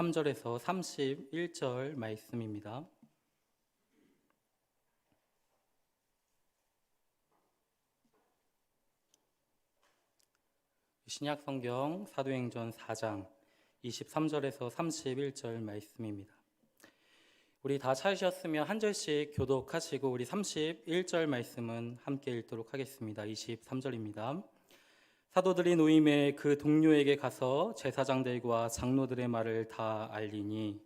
3절에서 31절 말씀입니다. 신약성경 사도행전 4장 23절에서 31절 말씀입니다. 우리 다 찾으셨으면 한 절씩 교독하시고 우리 31절 말씀은 함께 읽도록 하겠습니다. 23절입니다. 사도들이 노임에 그 동료에게 가서 제사장들과 장로들의 말을 다 알리니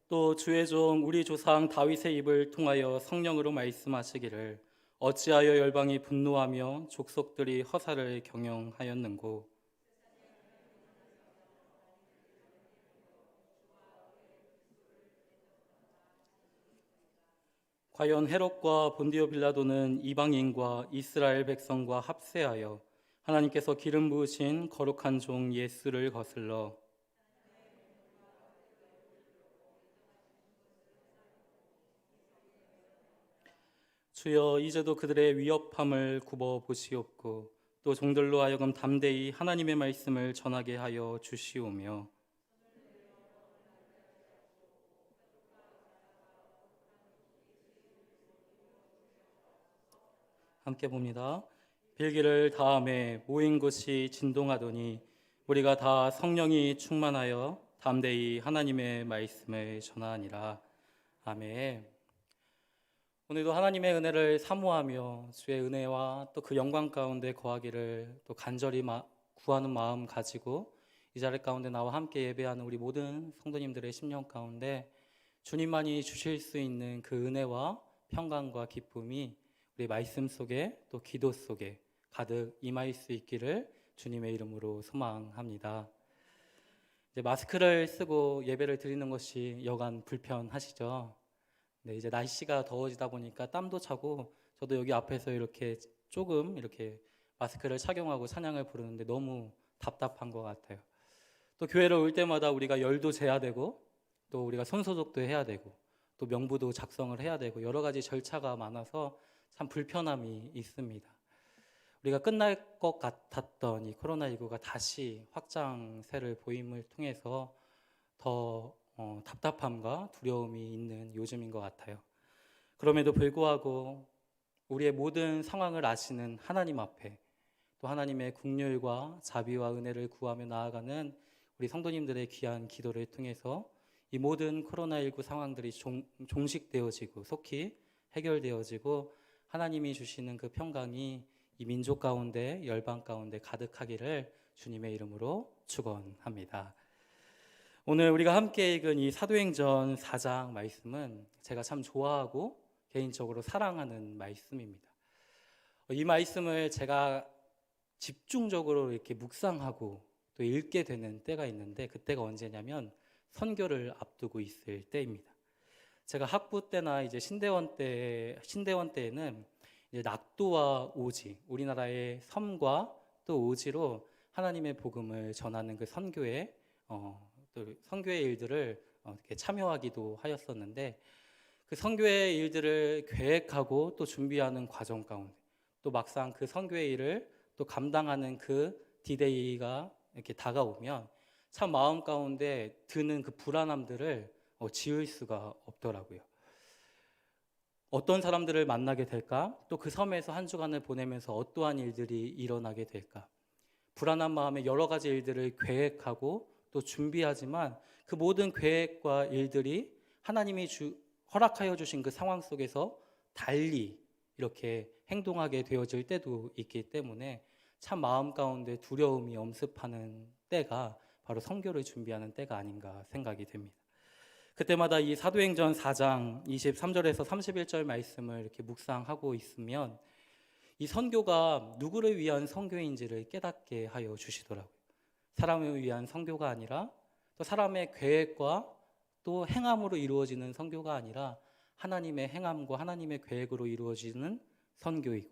또 주의 종 우리 조상 다윗의 입을 통하여 성령으로 말씀하시기를 어찌하여 열방이 분노하며 족속들이 허사를 경영하였는고. 과연 헤롯과 본디오 빌라도는 이방인과 이스라엘 백성과 합세하여 하나님께서 기름 부으신 거룩한 종 예수를 거슬러 주여 이제도 그들의 위협함을 굽어 보시옵고 또 종들로 하여금 담대히 하나님의 말씀을 전하게 하여 주시오며 함께 봅니다. 빌기를 다음에 모인 곳이 진동하더니 우리가 다 성령이 충만하여 담대히 하나님의 말씀을 전하니라. 아멘. 오늘도 하나님의 은혜를 사모하며 주의 은혜와 또 그 영광 가운데 거하기를 또 간절히 구하는 마음 가지고 이 자리 가운데 나와 함께 예배하는 우리 모든 성도님들의 심령 가운데 주님만이 주실 수 있는 그 은혜와 평강과 기쁨이 우리 말씀 속에 또 기도 속에 가득 임할 수 있기를 주님의 이름으로 소망합니다. 이제 마스크를 쓰고 예배를 드리는 것이 여간 불편하시죠? 네, 이제 날씨가 더워지다 보니까 땀도 차고 저도 여기 앞에서 이렇게 조금 이렇게 마스크를 착용하고 찬양을 부르는데 너무 답답한 것 같아요. 또 교회를 올 때마다 우리가 열도 재야 되고 또 우리가 손소독도 해야 되고 또 명부도 작성을 해야 되고 여러 가지 절차가 많아서 참 불편함이 있습니다. 우리가 끝날 것 같았던 이 코로나19가 다시 확장세를 보임을 통해서 더 답답함과 두려움이 있는 요즘인 것 같아요. 그럼에도 불구하고 우리의 모든 상황을 아시는 하나님 앞에 또 하나님의 긍휼과 자비와 은혜를 구하며 나아가는 우리 성도님들의 귀한 기도를 통해서 이 모든 코로나19 상황들이 종식되어지고 속히 해결되어지고 하나님이 주시는 그 평강이 이 민족 가운데 열방 가운데 가득하기를 주님의 이름으로 축원합니다. 오늘 우리가 함께 읽은 이 사도행전 4장 말씀은 제가 참 좋아하고 개인적으로 사랑하는 말씀입니다. 이 말씀을 제가 집중적으로 이렇게 묵상하고 또 읽게 되는 때가 있는데 그때가 언제냐면 선교를 앞두고 있을 때입니다. 제가 학부 때나 이제 신대원 때에는 이제 낙도와 오지, 우리나라의 섬과 또 오지로 하나님의 복음을 전하는 그 선교의 또 선교의 일들을 이렇게 참여하기도 하였었는데 그 선교의 일들을 계획하고 또 준비하는 과정 가운데 또 막상 그 선교의 일을 또 감당하는 그 디데이가 이렇게 다가오면 참 마음 가운데 드는 그 불안함들을 지울 수가 없더라고요. 어떤 사람들을 만나게 될까? 또 그 섬에서 한 주간을 보내면서 어떠한 일들이 일어나게 될까? 불안한 마음에 여러 가지 일들을 계획하고 또 준비하지만 그 모든 계획과 일들이 하나님이 허락하여 주신 그 상황 속에서 달리 이렇게 행동하게 되어질 때도 있기 때문에 참 마음 가운데 두려움이 엄습하는 때가 바로 선교를 준비하는 때가 아닌가 생각이 됩니다. 그때마다 이 사도행전 4장 23절에서 31절 말씀을 이렇게 묵상하고 있으면 이 선교가 누구를 위한 선교인지를 깨닫게 하여 주시더라고요. 사람을 위한 선교가 아니라 또 사람의 계획과 또 행함으로 이루어지는 선교가 아니라 하나님의 행함과 하나님의 계획으로 이루어지는 선교이고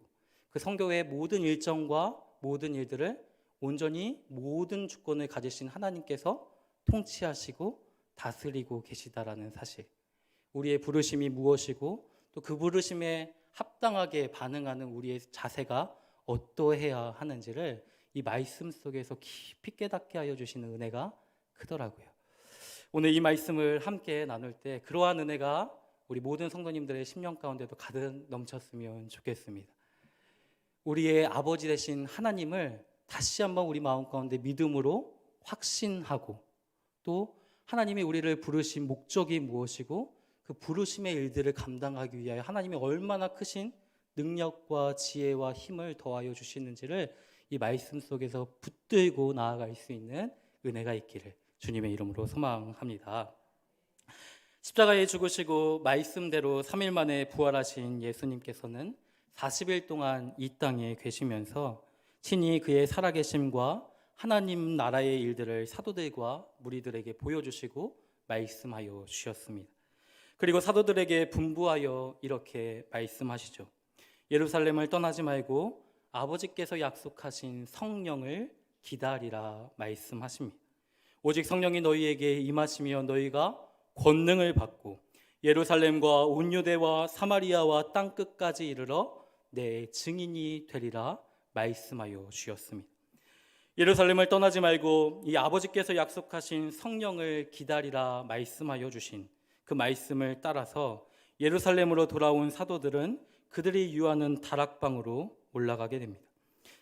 그 선교의 모든 일정과 모든 일들을 온전히 모든 주권을 가지신 하나님께서 통치하시고 다스리고 계시다라는 사실, 우리의 부르심이 무엇이고 또 그 부르심에 합당하게 반응하는 우리의 자세가 어떠해야 하는지를 이 말씀 속에서 깊이 깨닫게 하여 주시는 은혜가 크더라고요. 오늘 이 말씀을 함께 나눌 때 그러한 은혜가 우리 모든 성도님들의 심령 가운데도 가득 넘쳤으면 좋겠습니다. 우리의 아버지 되신 하나님을 다시 한번 우리 마음 가운데 믿음으로 확신하고, 또 하나님이 우리를 부르신 목적이 무엇이고 그 부르심의 일들을 감당하기 위하여 하나님이 얼마나 크신 능력과 지혜와 힘을 더하여 주시는지를 이 말씀 속에서 붙들고 나아갈 수 있는 은혜가 있기를 주님의 이름으로 소망합니다. 십자가에 죽으시고 말씀대로 3일 만에 부활하신 예수님께서는 40일 동안 이 땅에 계시면서 친히 그의 살아계심과 하나님 나라의 일들을 사도들과 무리들에게 보여주시고 말씀하여 주셨습니다. 그리고 사도들에게 분부하여 이렇게 말씀하시죠. 예루살렘을 떠나지 말고 아버지께서 약속하신 성령을 기다리라 말씀하십니다. 오직 성령이 너희에게 임하시며 너희가 권능을 받고 예루살렘과 온 유대와 사마리아와 땅 끝까지 이르러 내 증인이 되리라 말씀하여 주셨습니다. 예루살렘을 떠나지 말고 이 아버지께서 약속하신 성령을 기다리라 말씀하여 주신 그 말씀을 따라서 예루살렘으로 돌아온 사도들은 그들이 유하는 다락방으로 올라가게 됩니다.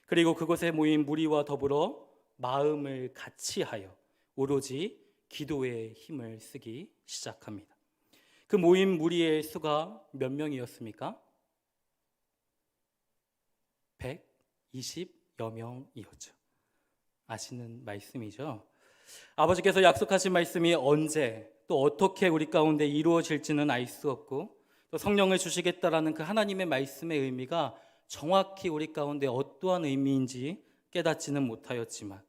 그리고 그곳에 모인 무리와 더불어 마음을 같이하여 오로지 기도의 힘을 쓰기 시작합니다. 그 모인 무리의 수가 몇 명이었습니까? 120여 명이었죠. 아시는 말씀이죠. 아버지께서 약속하신 말씀이 언제 또 어떻게 우리 가운데 이루어질지는 알 수 없고, 또 성령을 주시겠다라는 그 하나님의 말씀의 의미가 정확히 우리 가운데 어떠한 의미인지 깨닫지는 못하였지만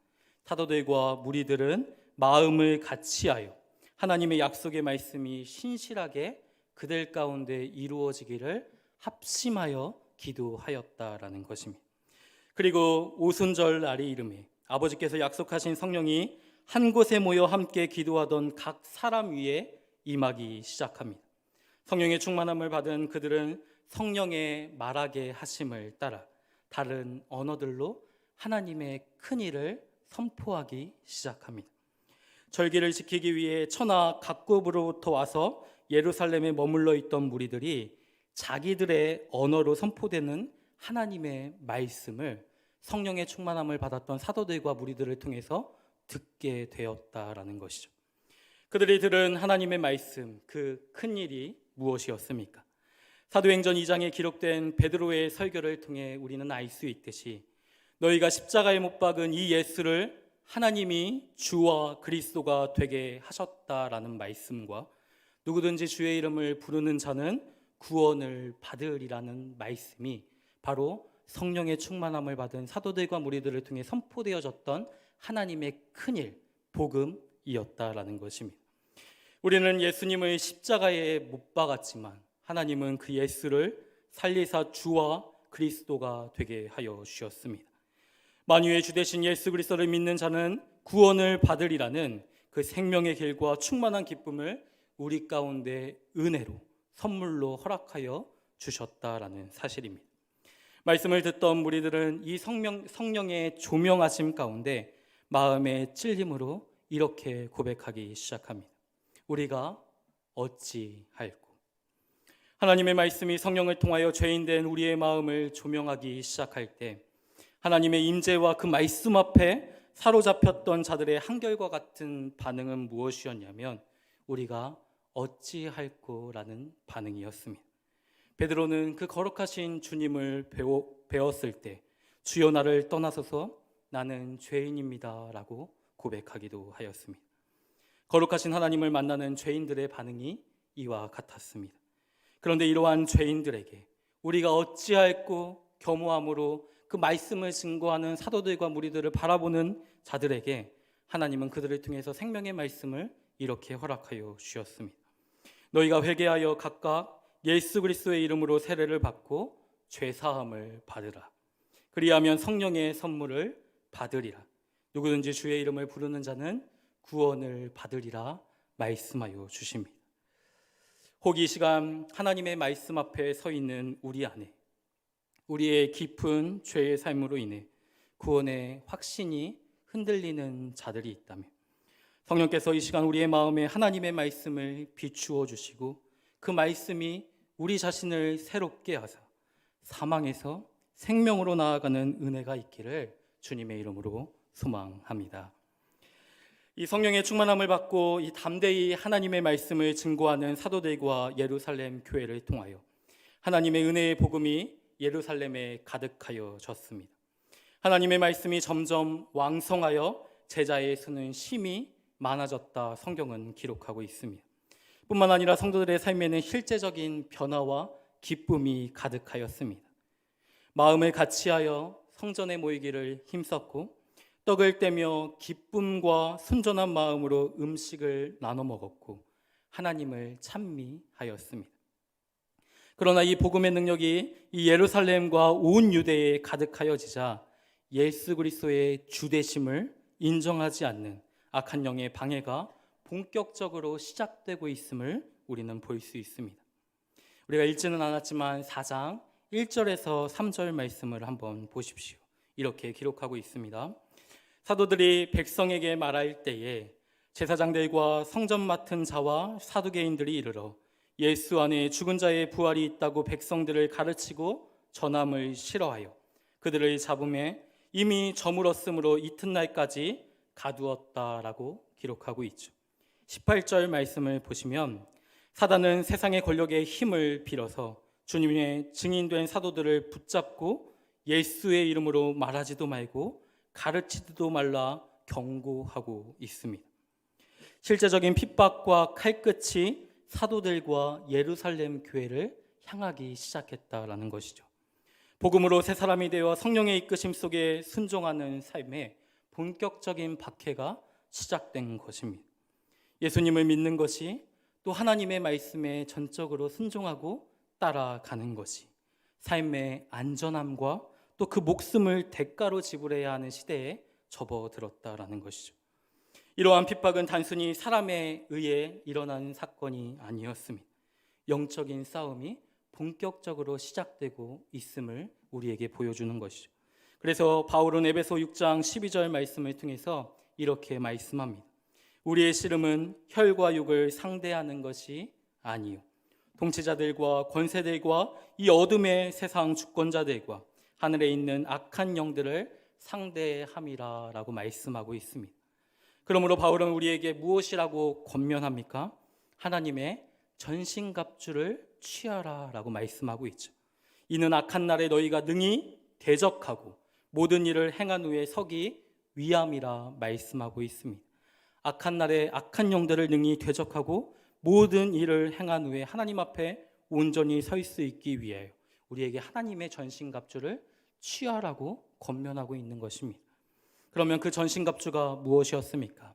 사도들과 무리들은 마음을 같이하여 하나님의 약속의 말씀이 신실하게 그들 가운데 이루어지기를 합심하여 기도하였다라는 것입니다. 그리고 오순절 날이 이름에 아버지께서 약속하신 성령이 한 곳에 모여 함께 기도하던 각 사람 위에 임하기 시작합니다. 성령의 충만함을 받은 그들은 성령의 말하게 하심을 따라 다른 언어들로 하나님의 큰 일을 선포하기 시작합니다. 절기를 지키기 위해 천하 각국으로부터 와서 예루살렘에 머물러 있던 무리들이 자기들의 언어로 선포되는 하나님의 말씀을 성령의 충만함을 받았던 사도들과 무리들을 통해서 듣게 되었다라는 것이죠. 그들이 들은 하나님의 말씀, 그 큰 일이 무엇이었습니까? 사도행전 2장에 기록된 베드로의 설교를 통해 우리는 알 수 있듯이 너희가 십자가에 못 박은 이 예수를 하나님이 주와 그리스도가 되게 하셨다라는 말씀과 누구든지 주의 이름을 부르는 자는 구원을 받으리라는 말씀이 바로 성령의 충만함을 받은 사도들과 무리들을 통해 선포되어졌던 하나님의 큰일, 복음이었다라는 것입니다. 우리는 예수님을 십자가에 못 박았지만 하나님은 그 예수를 살리사 주와 그리스도가 되게 하여 주셨습니다. 만유의 주 되신 예수 그리스도를 믿는 자는 구원을 받으리라는 그 생명의 길과 충만한 기쁨을 우리 가운데 은혜로 선물로 허락하여 주셨다라는 사실입니다. 말씀을 듣던 무리들은 이 성령의 조명하심 가운데 마음의 찔림으로 이렇게 고백하기 시작합니다. 우리가 어찌할꼬? 하나님의 말씀이 성령을 통하여 죄인된 우리의 마음을 조명하기 시작할 때 하나님의 임재와 그 말씀 앞에 사로잡혔던 자들의 한결과 같은 반응은 무엇이었냐면 우리가 어찌할꼬라는 반응이었습니다. 베드로는 그 거룩하신 주님을 배웠을 때 주여 나를 떠나소서 나는 죄인입니다 라고 고백하기도 하였습니다. 거룩하신 하나님을 만나는 죄인들의 반응이 이와 같았습니다. 그런데 이러한 죄인들에게 우리가 어찌할꼬 겸허함으로 그 말씀을 증거하는 사도들과 무리들을 바라보는 자들에게 하나님은 그들을 통해서 생명의 말씀을 이렇게 허락하여 주셨습니다. 너희가 회개하여 각각 예수 그리스도의 이름으로 세례를 받고 죄사함을 받으라. 그리하면 성령의 선물을 받으리라. 누구든지 주의 이름을 부르는 자는 구원을 받으리라 말씀하여 주십니다. 혹 이 시간 하나님의 말씀 앞에 서 있는 우리 안에 우리의 깊은 죄의 삶으로 인해 구원의 확신이 흔들리는 자들이 있다면 성령께서 이 시간 우리의 마음에 하나님의 말씀을 비추어 주시고 그 말씀이 우리 자신을 새롭게 하사 사망에서 생명으로 나아가는 은혜가 있기를 주님의 이름으로 소망합니다. 이 성령의 충만함을 받고 이 담대히 하나님의 말씀을 증거하는 사도들과 예루살렘 교회를 통하여 하나님의 은혜의 복음이 예루살렘에 가득하여 졌습니다. 하나님의 말씀이 점점 왕성하여 제자의 수는 심히 많아졌다 성경은 기록하고 있습니다. 뿐만 아니라 성도들의 삶에는 실제적인 변화와 기쁨이 가득하였습니다. 마음을 같이하여 성전에 모이기를 힘썼고 떡을 떼며 기쁨과 순전한 마음으로 음식을 나눠 먹었고 하나님을 찬미하였습니다. 그러나 이 복음의 능력이 이 예루살렘과 온 유대에 가득하여지자 예수 그리스도의 주되심을 인정하지 않는 악한 영의 방해가 본격적으로 시작되고 있음을 우리는 볼 수 있습니다. 우리가 읽지는 않았지만 4장 1절에서 3절 말씀을 한번 보십시오. 이렇게 기록하고 있습니다. 사도들이 백성에게 말할 때에 제사장들과 성전 맡은 자와 사두개인들이 이르러 예수 안에 죽은 자의 부활이 있다고 백성들을 가르치고 전함을 싫어하여 그들을 잡음에 이미 저물었으므로 이튿날까지 가두었다라고 기록하고 있죠. 18절 말씀을 보시면 사단은 세상의 권력의 힘을 빌어서 주님의 증인된 사도들을 붙잡고 예수의 이름으로 말하지도 말고 가르치지도 말라 경고하고 있습니다. 실제적인 핍박과 칼끝이 사도들과 예루살렘 교회를 향하기 시작했다라는 것이죠. 복음으로 새 사람이 되어 성령의 이끄심 속에 순종하는 삶에 본격적인 박해가 시작된 것입니다. 예수님을 믿는 것이 또 하나님의 말씀에 전적으로 순종하고 따라가는 것이 삶의 안전함과 또 그 목숨을 대가로 지불해야 하는 시대에 접어들었다라는 것이죠. 이러한 핍박은 단순히 사람에 의해 일어난 사건이 아니었습니다. 영적인 싸움이 본격적으로 시작되고 있음을 우리에게 보여주는 것이죠. 그래서 바울은 에베소 6장 12절 말씀을 통해서 이렇게 말씀합니다. 우리의 씨름은 혈과 육을 상대하는 것이 아니요 통치자들과 권세들과 이 어둠의 세상 주권자들과 하늘에 있는 악한 영들을 상대함이라 라고 말씀하고 있습니다. 그러므로 바울은 우리에게 무엇이라고 권면합니까? 하나님의 전신갑주를 취하라 라고 말씀하고 있죠. 이는 악한 날에 너희가 능히 대적하고 모든 일을 행한 후에 서기 위함이라 말씀하고 있습니다. 악한 날에 악한 영들을 능히 대적하고 모든 일을 행한 후에 하나님 앞에 온전히 설 수 있기 위하여 우리에게 하나님의 전신갑주를 취하라고 권면하고 있는 것입니다. 그러면 그 전신갑주가 무엇이었습니까?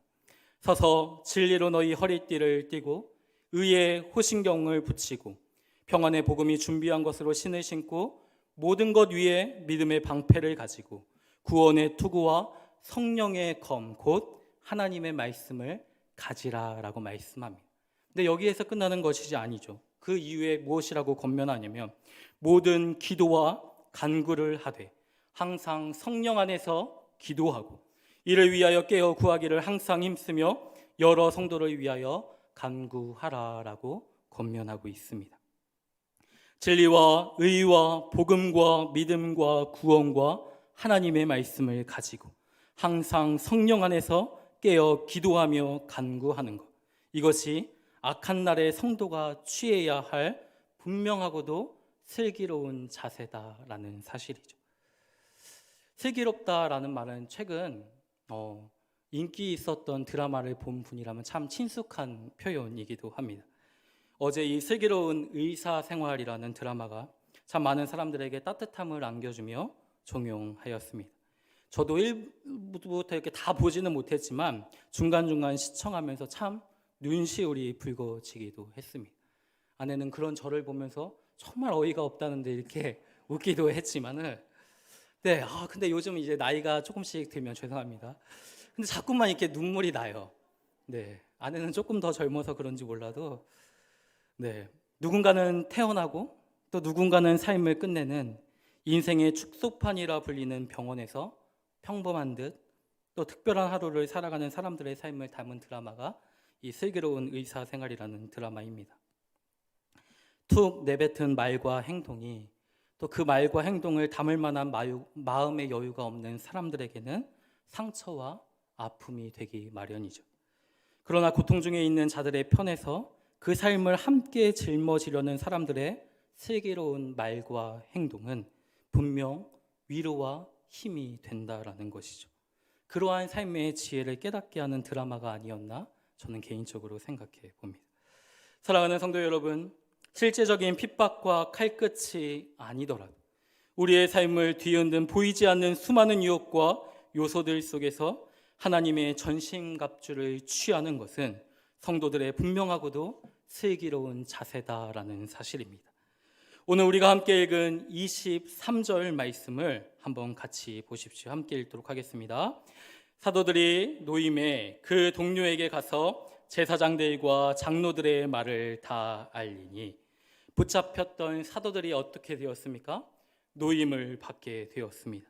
서서 진리로 너희 허리띠를 띠고 의의 호신경을 붙이고 평안의 복음이 준비한 것으로 신을 신고 모든 것 위에 믿음의 방패를 가지고 구원의 투구와 성령의 검 곧 하나님의 말씀을 가지라라고 말씀합니다. 근데 여기에서 끝나는 것이지 아니죠. 그 이후에 무엇이라고 권면하냐면 모든 기도와 간구를 하되 항상 성령 안에서 기도하고 이를 위하여 깨어 구하기를 항상 힘쓰며 여러 성도를 위하여 간구하라라고 권면하고 있습니다. 진리와 의와 복음과 믿음과 구원과 하나님의 말씀을 가지고 항상 성령 안에서 깨어 기도하며 간구하는 것, 이것이 악한 날에 성도가 취해야 할 분명하고도 슬기로운 자세다라는 사실이죠. 슬기롭다라는 말은 최근 인기 있었던 드라마를 본 분이라면 참 친숙한 표현이기도 합니다. 어제 이 슬기로운 의사생활이라는 드라마가 참 많은 사람들에게 따뜻함을 안겨주며 종용하였습니다. 저도 1부부터 이렇게 다 보지는 못했지만 중간중간 시청하면서 참 눈시울이 붉어지기도 했습니다. 아내는 그런 저를 보면서 정말 어이가 없다는데 이렇게 웃기도 했지만은 근데 요즘 이제 나이가 조금씩 들면 죄송합니다. 근데 자꾸만 이렇게 눈물이 나요. 아내는 조금 더 젊어서 그런지 몰라도 누군가는 태어나고 또 누군가는 삶을 끝내는 인생의 축소판이라 불리는 병원에서 평범한 듯 또 특별한 하루를 살아가는 사람들의 삶을 담은 드라마가 이 슬기로운 의사생활이라는 드라마입니다. 툭 내뱉은 말과 행동이 또 그 말과 행동을 담을 만한 마음의 여유가 없는 사람들에게는 상처와 아픔이 되기 마련이죠. 그러나 고통 중에 있는 자들의 편에서 그 삶을 함께 짊어지려는 사람들의 슬기로운 말과 행동은 분명 위로와 힘이 된다라는 것이죠. 그러한 삶의 지혜를 깨닫게 하는 드라마가 아니었나 저는 개인적으로 생각해 봅니다. 사랑하는 성도 여러분, 실제적인 핍박과 칼끝이 아니더라도 우리의 삶을 뒤흔든 보이지 않는 수많은 유혹과 요소들 속에서 하나님의 전신갑주를 취하는 것은 성도들의 분명하고도 슬기로운 자세다라는 사실입니다. 오늘 우리가 함께 읽은 23절 말씀을 한번 같이 보십시오. 함께 읽도록 하겠습니다. 사도들이 노임에 그 동료에게 가서 제사장들과 장로들의 말을 다 알리니 붙잡혔던 사도들이 어떻게 되었습니까? 노임을 받게 되었습니다.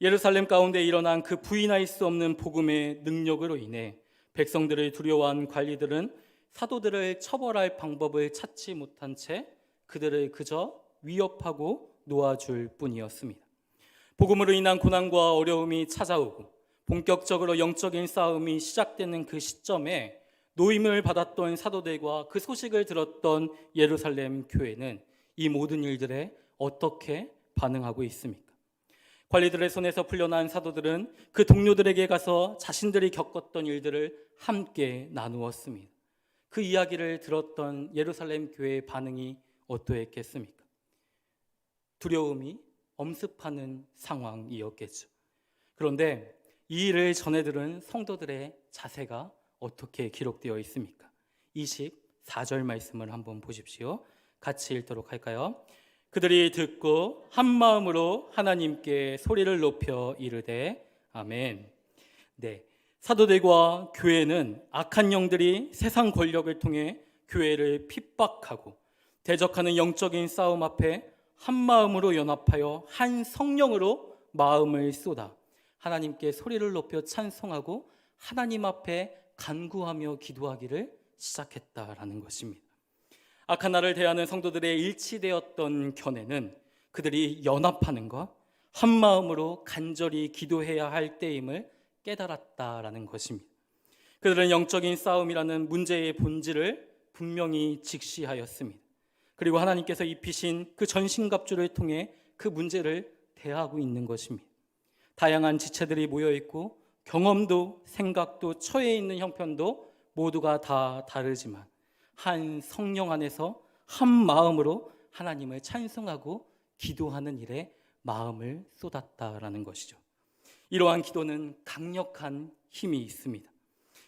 예루살렘 가운데 일어난 그 부인할 수 없는 복음의 능력으로 인해 백성들을 두려워한 관리들은 사도들을 처벌할 방법을 찾지 못한 채 그들을 그저 위협하고 놓아줄 뿐이었습니다. 복음으로 인한 고난과 어려움이 찾아오고 본격적으로 영적인 싸움이 시작되는 그 시점에 노임을 받았던 사도들과 그 소식을 들었던 예루살렘 교회는 이 모든 일들에 어떻게 반응하고 있습니까? 관리들의 손에서 풀려난 사도들은 그 동료들에게 가서 자신들이 겪었던 일들을 함께 나누었습니다. 그 이야기를 들었던 예루살렘 교회의 반응이 어떠했겠습니까? 두려움이 엄습하는 상황이었겠죠. 그런데 이 일을 전해 들은 성도들의 자세가 어떻게 기록되어 있습니까? 24절 말씀을 한번 보십시오. 같이 읽도록 할까요? 그들이 듣고 한 마음으로 하나님께 소리를 높여 이르되 아멘. 네, 사도들과 교회는 악한 영들이 세상 권력을 통해 교회를 핍박하고 대적하는 영적인 싸움 앞에 한 마음으로 연합하여 한 성령으로 마음을 쏟아 하나님께 소리를 높여 찬송하고 하나님 앞에 간구하며 기도하기를 시작했다라는 것입니다. 악한 나를 대하는 성도들의 일치되었던 견해는 그들이 연합하는 것, 한 마음으로 간절히 기도해야 할 때임을 깨달았다라는 것입니다. 그들은 영적인 싸움이라는 문제의 본질을 분명히 직시하였습니다. 그리고 하나님께서 입히신 그 전신갑주를 통해 그 문제를 대하고 있는 것입니다. 다양한 지체들이 모여있고 경험도 생각도 처해 있는 형편도 모두가 다 다르지만 한 성령 안에서 한 마음으로 하나님을 찬송하고 기도하는 일에 마음을 쏟았다라는 것이죠. 이러한 기도는 강력한 힘이 있습니다.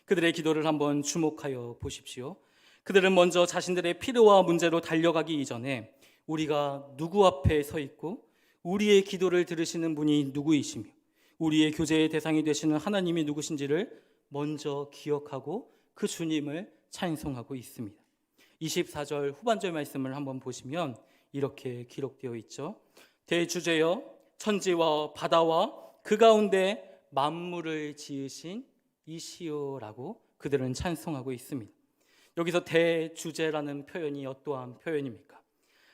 그들의 기도를 한번 주목하여 보십시오. 그들은 먼저 자신들의 필요와 문제로 달려가기 이전에 우리가 누구 앞에 서 있고 우리의 기도를 들으시는 분이 누구이시며 우리의 교제의 대상이 되시는 하나님이 누구신지를 먼저 기억하고 그 주님을 찬송하고 있습니다. 24절 후반절 말씀을 한번 보시면 이렇게 기록되어 있죠. 대주제여 천지와 바다와 그 가운데 만물을 지으신 이시오라고 그들은 찬송하고 있습니다. 여기서 대주제라는 표현이 어떠한 표현입니까?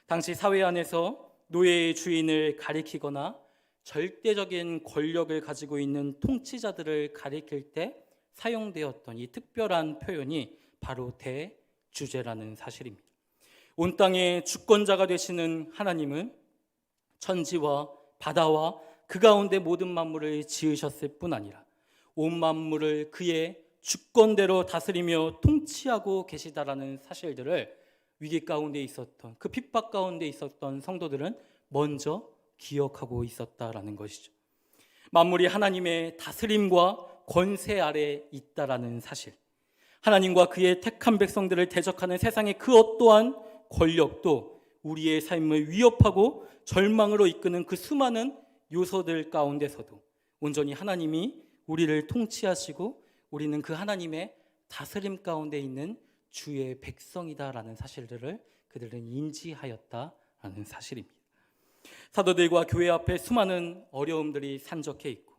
당시 사회 안에서 노예의 주인을 가리키거나 절대적인 권력을 가지고 있는 통치자들을 가리킬 때 사용되었던 이 특별한 표현이 바로 대주제라는 사실입니다. 온 땅의 주권자가 되시는 하나님은 천지와 바다와 그 가운데 모든 만물을 지으셨을 뿐 아니라 온 만물을 그의 주권대로 다스리며 통치하고 계시다라는 사실들을 위기 가운데 있었던 그 핍박 가운데 있었던 성도들은 먼저 기억하고 있었다라는 것이죠. 만물이 하나님의 다스림과 권세 아래 있다라는 사실, 하나님과 그의 택한 백성들을 대적하는 세상의 그 어떠한 권력도 우리의 삶을 위협하고 절망으로 이끄는 그 수많은 요소들 가운데서도 온전히 하나님이 우리를 통치하시고 우리는 그 하나님의 다스림 가운데 있는 주의 백성이다라는 사실들을 그들은 인지하였다라는 사실입니다. 사도들과 교회 앞에 수많은 어려움들이 산적해 있고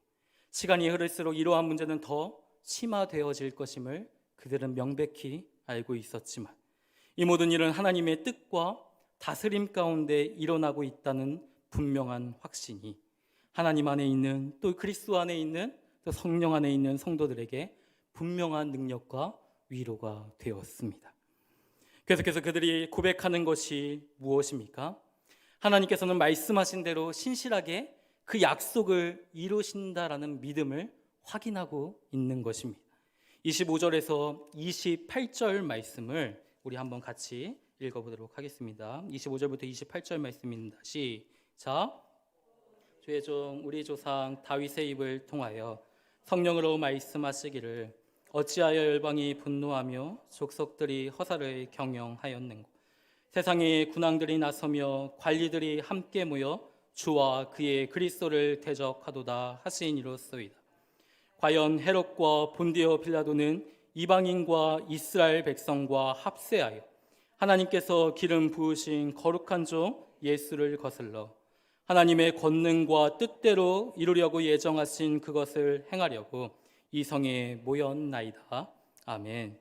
시간이 흐를수록 이러한 문제는 더 심화되어질 것임을 그들은 명백히 알고 있었지만 이 모든 일은 하나님의 뜻과 다스림 가운데 일어나고 있다는 분명한 확신이 하나님 안에 있는 또 그리스도 안에 있는 또 성령 안에 있는 성도들에게 분명한 능력과 위로가 되었습니다. 계속해서 그들이 고백하는 것이 무엇입니까? 하나님께서는 말씀하신 대로 신실하게 그 약속을 이루신다라는 믿음을 확인하고 있는 것입니다. 25절에서 28절 말씀을 우리 한번 같이 읽어보도록 하겠습니다. 25절부터 28절 말씀입니다. 시작. 주의 종 우리 조상 다윗의 입을 통하여 성령으로 말씀하시기를 어찌하여 열방이 분노하며 족속들이 허사를 경영하였는고 세상의 군왕들이 나서며 관리들이 함께 모여 주와 그의 그리스도를 대적하도다 하시니로소이다. 과연 헤롯과 본디오 빌라도는 이방인과 이스라엘 백성과 합세하여 하나님께서 기름 부으신 거룩한 종 예수를 거슬러 하나님의 권능과 뜻대로 이루려고 예정하신 그것을 행하려고 이 성에 모였나이다. 아멘.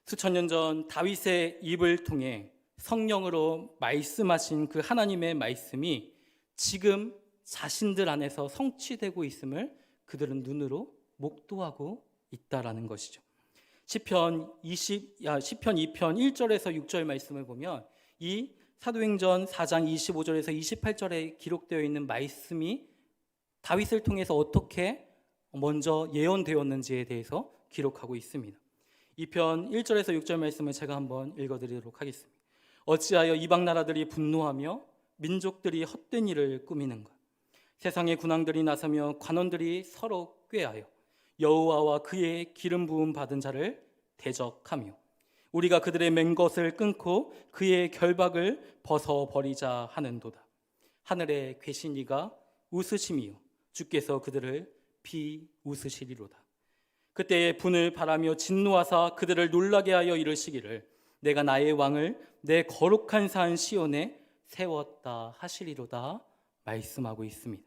수천 년 전 다윗의 입을 통해 성령으로 말씀하신 그 하나님의 말씀이 지금 자신들 안에서 성취되고 있음을 그들은 눈으로 목도하고 있다라는 것이죠. 시편 2편 1절에서 6절 말씀을 보면 이 사도행전 4장 25절에서 28절에 기록되어 있는 말씀이 다윗을 통해서 어떻게 먼저 예언되었는지에 대해서 기록하고 있습니다. 이 편 1절에서 6절 말씀을 제가 한번 읽어드리도록 하겠습니다. 어찌하여 이방 나라들이 분노하며 민족들이 헛된 일을 꾸미는가? 세상의 군왕들이 나서며 관원들이 서로 꾀하여 여호와와 그의 기름 부음 받은 자를 대적하며 우리가 그들의 맹것을 끊고 그의 결박을 벗어버리자 하는도다. 하늘의 궤신이가 웃으심이요 주께서 그들을 비웃으시리로다. 그때에 분을 바라며 진노하사 그들을 놀라게 하여 이르시기를 내가 나의 왕을 내 거룩한 산 시온에 세웠다 하시리로다 말씀하고 있습니다.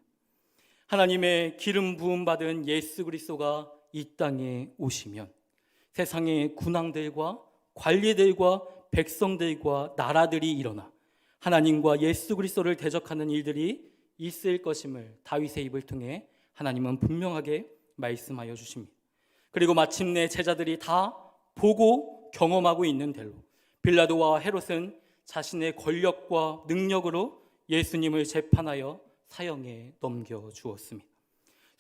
하나님의 기름 부음 받은 예수 그리스도가 이 땅에 오시면 세상의 군왕들과 관리들과 백성들과 나라들이 일어나 하나님과 예수 그리스도를 대적하는 일들이 있을 것임을 다윗의 입을 통해 하나님은 분명하게 말씀하여 주십니다. 그리고 마침내 제자들이 다 보고 경험하고 있는 대로 빌라도와 헤롯은 자신의 권력과 능력으로 예수님을 재판하여 사형에 넘겨주었습니다.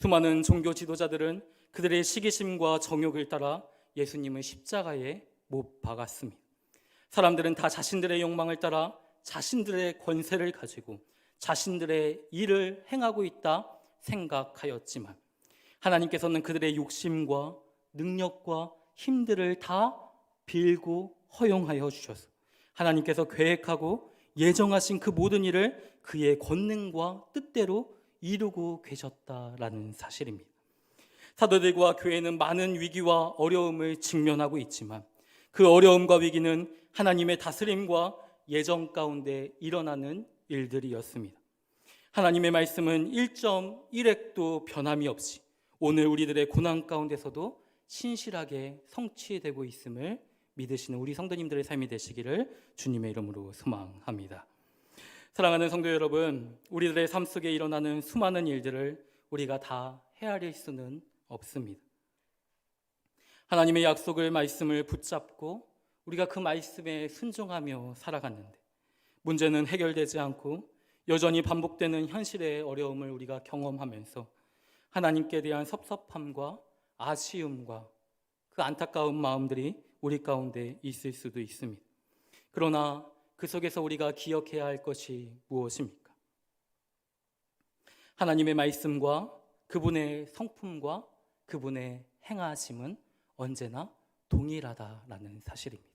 수많은 종교 지도자들은 그들의 시기심과 정욕을 따라 예수님을 십자가에 못 박았습니다. 사람들은 다 자신들의 욕망을 따라 자신들의 권세를 가지고 자신들의 일을 행하고 있다 생각하였지만 하나님께서는 그들의 욕심과 능력과 힘들을 다 빌고 허용하여 주셔서 하나님께서 계획하고 예정하신 그 모든 일을 그의 권능과 뜻대로 이루고 계셨다라는 사실입니다. 사도들과 교회는 많은 위기와 어려움을 직면하고 있지만 그 어려움과 위기는 하나님의 다스림과 예정 가운데 일어나는 일들이었습니다. 하나님의 말씀은 1.1획도 변함이 없이 오늘 우리들의 고난 가운데서도 신실하게 성취되고 있음을 믿으시는 우리 성도님들의 삶이 되시기를 주님의 이름으로 소망합니다. 사랑하는 성도 여러분, 우리들의 삶 속에 일어나는 수많은 일들을 우리가 다 헤아릴 수는 없습니다. 하나님의 약속을 말씀을 붙잡고 우리가 그 말씀에 순종하며 살아갔는데 문제는 해결되지 않고 여전히 반복되는 현실의 어려움을 우리가 경험하면서 하나님께 대한 섭섭함과 아쉬움과 그 안타까운 마음들이 우리 가운데 있을 수도 있습니다. 그러나 그 속에서 우리가 기억해야 할 것이 무엇입니까? 하나님의 말씀과 그분의 성품과 그분의 행하심은 언제나 동일하다라는 사실입니다.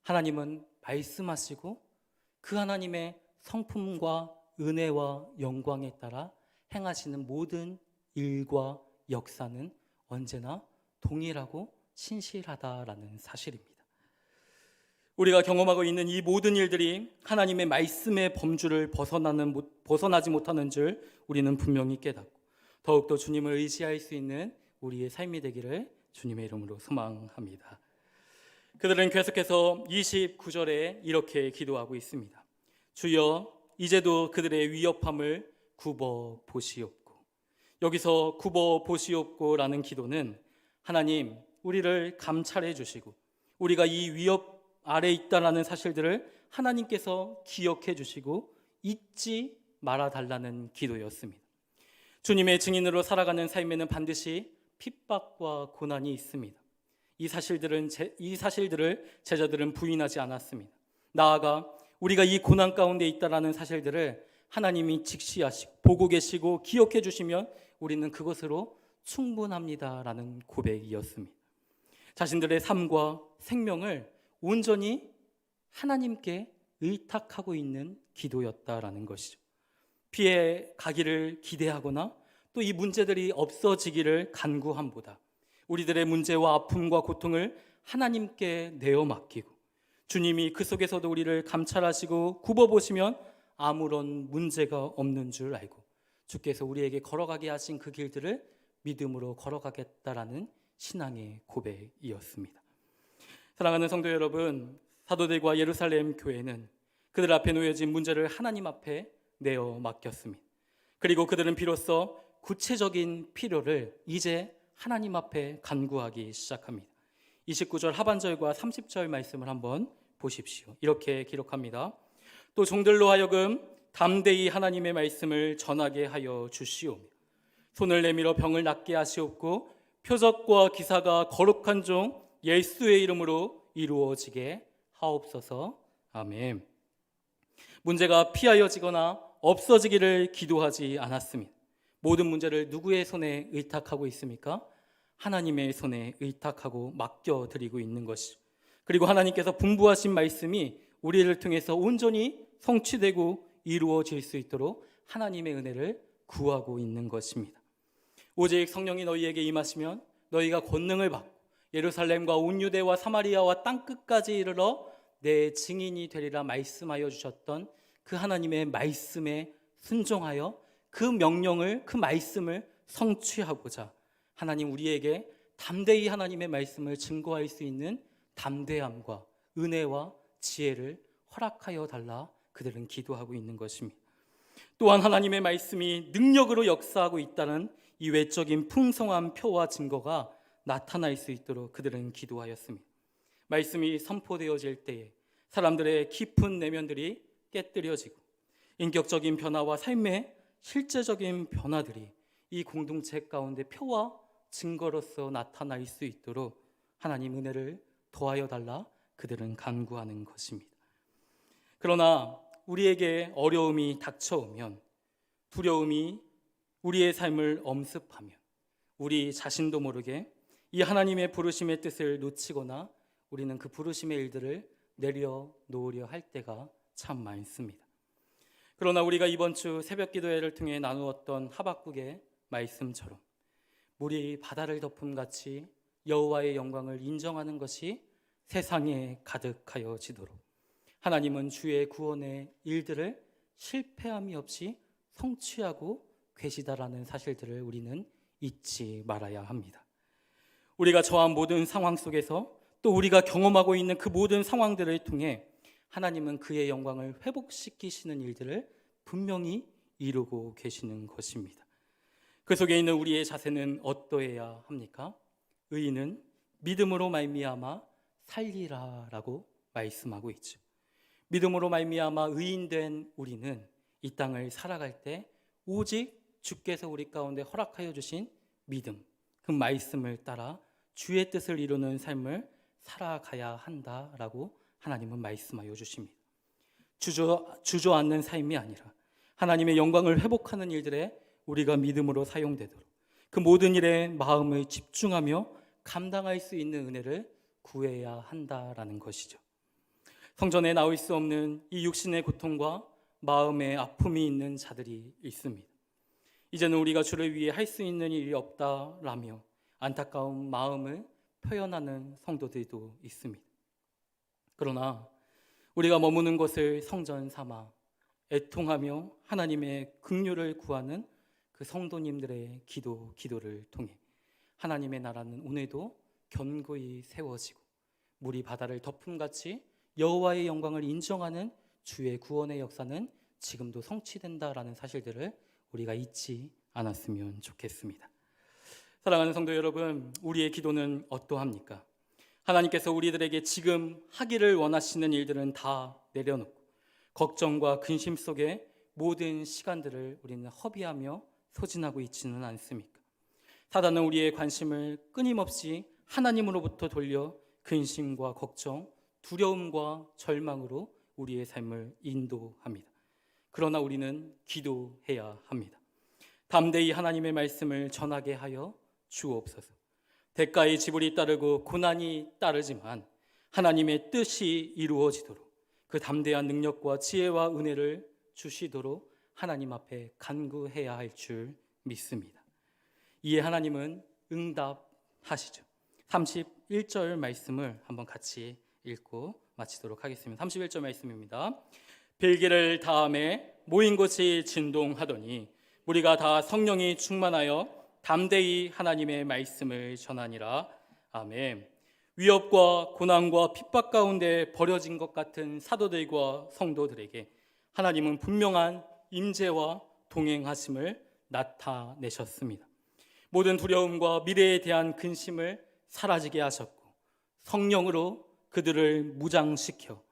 하나님은 말씀하시고 그 하나님의 성품과 은혜와 영광에 따라 행하시는 모든 일과 역사는 언제나 동일하고 신실하다라는 사실입니다. 우리가 경험하고 있는 이 모든 일들이 하나님의 말씀의 범주를 벗어나지 못하는 줄 우리는 분명히 깨닫고 더욱더 주님을 의지할 수 있는 우리의 삶이 되기를 주님의 이름으로 소망합니다. 그들은 계속해서 29절에 이렇게 기도하고 있습니다. 주여, 이제도 그들의 위협함을 굽어 보시옵고. 여기서 굽어 보시옵고라는 기도는 하나님, 우리를 감찰해 주시고 우리가 이 위협 아래 있다라는 사실들을 하나님께서 기억해 주시고 잊지 말아 달라는 기도였습니다. 주님의 증인으로 살아가는 삶에는 반드시 핍박과 고난이 있습니다. 이 사실들을 제자들은 부인하지 않았습니다. 나아가 우리가 이 고난 가운데 있다라는 사실들을 하나님이 직시하시고 보고 계시고 기억해 주시면 우리는 그것으로 충분합니다라는 고백이었습니다. 자신들의 삶과 생명을 온전히 하나님께 의탁하고 있는 기도였다라는 것이죠. 피해 가기를 기대하거나 또 이 문제들이 없어지기를 간구함보다 우리들의 문제와 아픔과 고통을 하나님께 내어 맡기고 주님이 그 속에서도 우리를 감찰하시고 굽어보시면 아무런 문제가 없는 줄 알고 주께서 우리에게 걸어가게 하신 그 길들을 믿음으로 걸어가겠다라는 신앙의 고백이었습니다. 사랑하는 성도 여러분, 사도들과 예루살렘 교회는 그들 앞에 놓여진 문제를 하나님 앞에 내어 맡겼습니다. 그리고 그들은 비로소 구체적인 필요를 이제 하나님 앞에 간구하기 시작합니다. 29절 하반절과 30절 말씀을 한번 보십시오. 이렇게 기록합니다. 또 종들로 하여금 담대히 하나님의 말씀을 전하게 하여 주시오며 손을 내밀어 병을 낫게 하시옵고 표적과 기사가 거룩한 종 예수의 이름으로 이루어지게 하옵소서. 아멘. 문제가 피하여지거나 없어지기를 기도하지 않았습니다. 모든 문제를 누구의 손에 의탁하고 있습니까? 하나님의 손에 의탁하고 맡겨드리고 있는 것이죠. 그리고 하나님께서 분부하신 말씀이 우리를 통해서 온전히 성취되고 이루어질 수 있도록 하나님의 은혜를 구하고 있는 것입니다. 오직 성령이 너희에게 임하시면 너희가 권능을 받고 예루살렘과 온 유대와 사마리아와 땅끝까지 이르러 내 증인이 되리라 말씀하여 주셨던 그 하나님의 말씀에 순종하여 그 명령을, 그 말씀을 성취하고자 하나님 우리에게 담대히 하나님의 말씀을 증거할 수 있는 담대함과 은혜와 지혜를 허락하여 달라 그들은 기도하고 있는 것입니다. 또한 하나님의 말씀이 능력으로 역사하고 있다는 이 외적인 풍성한 표와 증거가 나타날 수 있도록 그들은 기도하였습니다. 말씀이 선포되어질 때에 사람들의 깊은 내면들이 깨뜨려지고 인격적인 변화와 삶의 실제적인 변화들이 이 공동체 가운데 표와 증거로서 나타날 수 있도록 하나님 은혜를 더하여 달라 그들은 간구하는 것입니다. 그러나 우리에게 어려움이 닥쳐오면 두려움이 우리의 삶을 엄습하면 우리 자신도 모르게 이 하나님의 부르심의 뜻을 놓치거나 우리는 그 부르심의 일들을 내려놓으려 할 때가 참 많습니다. 그러나 우리가 이번 주 새벽 기도회를 통해 나누었던 하박국의 말씀처럼 물이 바다를 덮음같이 여호와의 영광을 인정하는 것이 세상에 가득하여지도록 하나님은 주의 구원의 일들을 실패함이 없이 성취하고 계시다라는 사실들을 우리는 잊지 말아야 합니다. 우리가 처한 모든 상황 속에서 또 우리가 경험하고 있는 그 모든 상황들을 통해 하나님은 그의 영광을 회복시키시는 일들을 분명히 이루고 계시는 것입니다. 그 속에 있는 우리의 자세는 어떠해야 합니까? 의인은 믿음으로 말미암아 살리라라고 말씀하고 있죠. 믿음으로 말미암아 의인된 우리는 이 땅을 살아갈 때 오직 주께서 우리 가운데 허락하여 주신 믿음, 그 말씀을 따라 주의 뜻을 이루는 삶을 살아가야 한다라고 하나님은 말씀하여 주십니다. 주저앉는 삶이 아니라 하나님의 영광을 회복하는 일들에 우리가 믿음으로 사용되도록 그 모든 일에 마음을 집중하며 감당할 수 있는 은혜를 구해야 한다라는 것이죠. 성전에 나올 수 없는 이 육신의 고통과 마음의 아픔이 있는 자들이 있습니다. 이제는 우리가 주를 위해 할 수 있는 일이 없다라며 안타까운 마음을 표현하는 성도들도 있습니다. 그러나 우리가 머무는 곳을 성전 삼아 애통하며 하나님의 긍휼을 구하는 그 성도님들의 기도를 통해 하나님의 나라는 오늘도 견고히 세워지고 물이 바다를 덮음같이 여호와의 영광을 인정하는 주의 구원의 역사는 지금도 성취된다라는 사실들을 우리가 잊지 않았으면 좋겠습니다. 사랑하는 성도 여러분, 우리의 기도는 어떠합니까? 하나님께서 우리들에게 지금 하기를 원하시는 일들은 다 내려놓고 걱정과 근심 속에 모든 시간들을 우리는 허비하며 소진하고 있지는 않습니까? 사단은 우리의 관심을 끊임없이 하나님으로부터 돌려 근심과 걱정, 두려움과 절망으로 우리의 삶을 인도합니다. 그러나 우리는 기도해야 합니다. 담대히 하나님의 말씀을 전하게 하여 주옵소서. 대가의 지불이 따르고 고난이 따르지만 하나님의 뜻이 이루어지도록 그 담대한 능력과 지혜와 은혜를 주시도록 하나님 앞에 간구해야 할 줄 믿습니다. 이에 하나님은 응답하시죠. 31절 말씀을 한번 같이 읽고 마치도록 하겠습니다. 31절 말씀입니다. 빌기를 다함에 모인 곳이 진동하더니 우리가 다 성령이 충만하여 담대히 하나님의 말씀을 전하니라. 아멘. 위협과 고난과 핍박 가운데 버려진 것 같은 사도들과 성도들에게 하나님은 분명한 임재와 동행하심을 나타내셨습니다. 모든 두려움과 미래에 대한 근심을 사라지게 하셨고 성령으로 그들을 무장시켜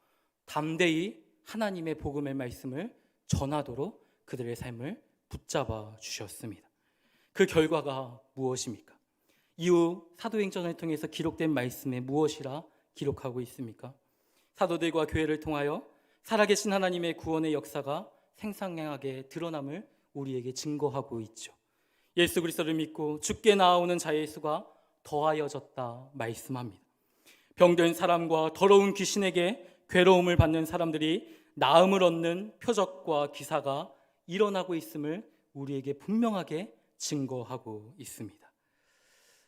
담대히 하나님의 복음의 말씀을 전하도록 그들의 삶을 붙잡아 주셨습니다. 그 결과가 무엇입니까? 이후 사도행전을 통해서 기록된 말씀에 무엇이라 기록하고 있습니까? 사도들과 교회를 통하여 살아계신 하나님의 구원의 역사가 생생하게 드러남을 우리에게 증거하고 있죠. 예수 그리스도를 믿고 주께 나아오는 자의 수가 더하여졌다 말씀합니다. 병든 사람과 더러운 귀신에게 괴로움을 받는 사람들이 나음을 얻는 표적과 기사가 일어나고 있음을 우리에게 분명하게 증거하고 있습니다.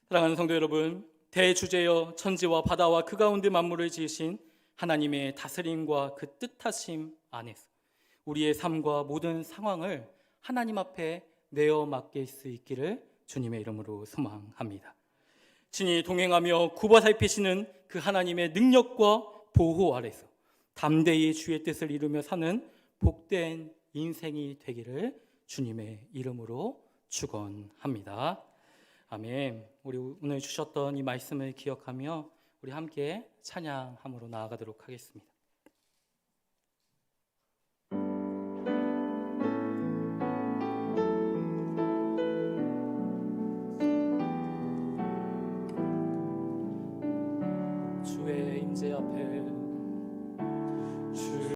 사랑하는 성도 여러분, 대주제여 천지와 바다와 그 가운데 만물을 지으신 하나님의 다스림과 그 뜻하심 안에서 우리의 삶과 모든 상황을 하나님 앞에 내어 맡길 수 있기를 주님의 이름으로 소망합니다. 친히 동행하며 굽어 살피시는 그 하나님의 능력과 보호 아래서 담대히 주의 뜻을 이루며 사는 복된 인생이 되기를 주님의 이름으로 축원합니다. 아멘. 우리 오늘 주셨던 이 말씀을 기억하며 우리 함께 찬양함으로 나아가도록 하겠습니다. 주의 임재 앞에